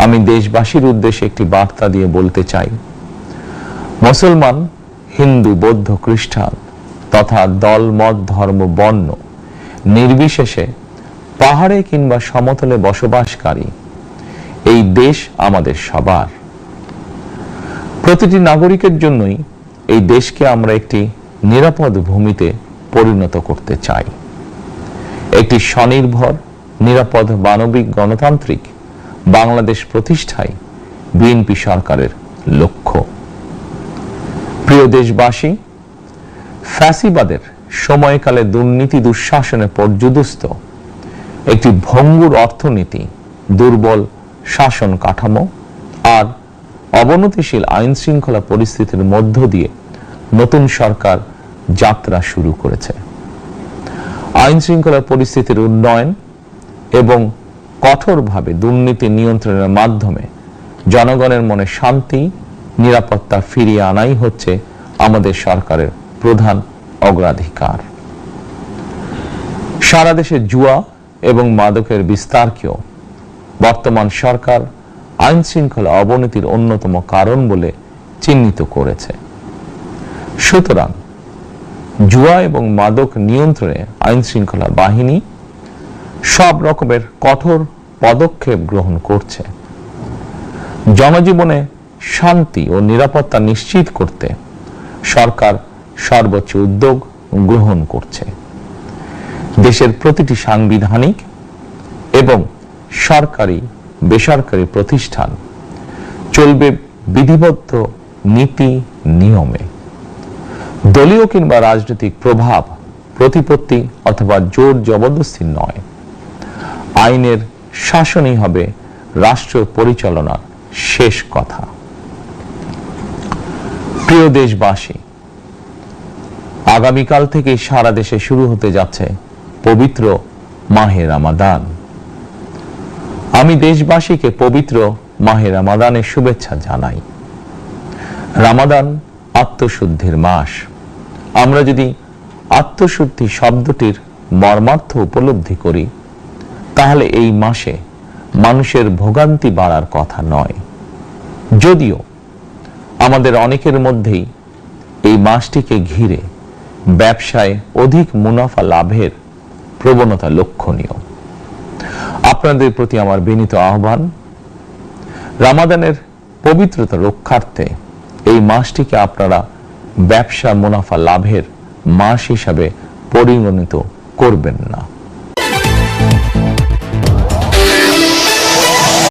আমি দেশবাসীর উদ্দেশ্যে একটি বার্তা দিয়ে বলতে চাই, মুসলমান, হিন্দু, বৌদ্ধ, খ্রিস্টান তথা দল, মত, ধর্ম, বর্ণ নির্বিশেষে পাহাড়ে কিংবা সমতলে বসবাসকারী এই দেশ আমাদের সবার। প্রতিটি নাগরিকের জন্যই এই দেশকে আমরা একটি নিরাপদ ভূমিতে পরিণত করতে চাই। একটি স্বনির্ভর, নিরাপদ, মানবিক, গণতান্ত্রিক বাংলাদেশ প্রতিষ্ঠাই বিএনপি সরকারের লক্ষ্য। প্রিয় দেশবাসী, ফ্যাসিবাদের সময়কালে দুর্নীতি, দুঃশাসনে পর্যুদস্ত একটি ভঙ্গুর অর্থনীতি, দুর্বল শাসন কাঠামো আর অবনতিশীল আইন শৃঙ্খলা পরিস্থিতির মধ্য দিয়ে নতুন সরকার যাত্রা শুরু করেছে। আইন শৃঙ্খলা পরিস্থিতির উন্নয়ন এবং কঠোরভাবে দুর্নীতি নিয়ন্ত্রণের মাধ্যমে জনগণের মনে শান্তি, নিরাপত্তা ফিরিয়ে আনাই হচ্ছে আমাদের সরকারের প্রধান অগ্রাধিকার। সারা দেশে জুয়া এবং মাদকের বিস্তারকেও বর্তমান সরকার আইন শৃঙ্খলা অবনতির অন্যতম কারণ বলে চিহ্নিত করেছে। সুতরাং জুয়া এবং মাদক নিয়ন্ত্রণে আইন শৃঙ্খলা বাহিনী সব রকমের কঠোর পদক্ষেপ গ্রহণ করছে। জনজীবনে শান্তি ও নিরাপত্তা নিশ্চিত করতে সরকার সর্বোচ্চ উদ্যোগ গ্রহণ করছে। দেশের প্রতিটি সাংবিধানিক এবং সরকারি, বেসরকারি প্রতিষ্ঠান চলবে বিধিবদ্ধ নীতি নিয়মে। দলীয় কিংবা রাজনৈতিক প্রভাব, প্রতিপত্তি অথবা জোর জবরদস্তি নয়। আইনের শাসনই হবে রাষ্ট্র পরিচালনার শেষ কথা। প্রিয় দেশবাসী, আগামীকাল থেকে সারা দেশে শুরু হতে যাচ্ছে পবিত্র মাহে রমাদান। আমি দেশবাসীকে পবিত্র মাহে রমাদানের শুভেচ্ছা জানাই। রমাদান আত্মশুদ্ধির মাস। আমরা যদি আত্মশুদ্ধি শব্দটির মর্মার্থ উপলব্ধি করি, তাহলে এই মাসে মানুষের ভোগান্তি বাড়ার কথা নয়। যদিও আমাদের অনেকের মধ্যেই এই মাসটিকে ঘিরে ব্যবসায় অধিক মুনাফা লাভের প্রবণতা লক্ষণীয়। আপনাদের প্রতি আমার বিনীত আহ্বান, রমাদানের পবিত্রতা রক্ষার্থে এই মাসটিকে আপনারা ব্যবসা মুনাফা লাভের মাস হিসাবে পরিগণিত করবেন না।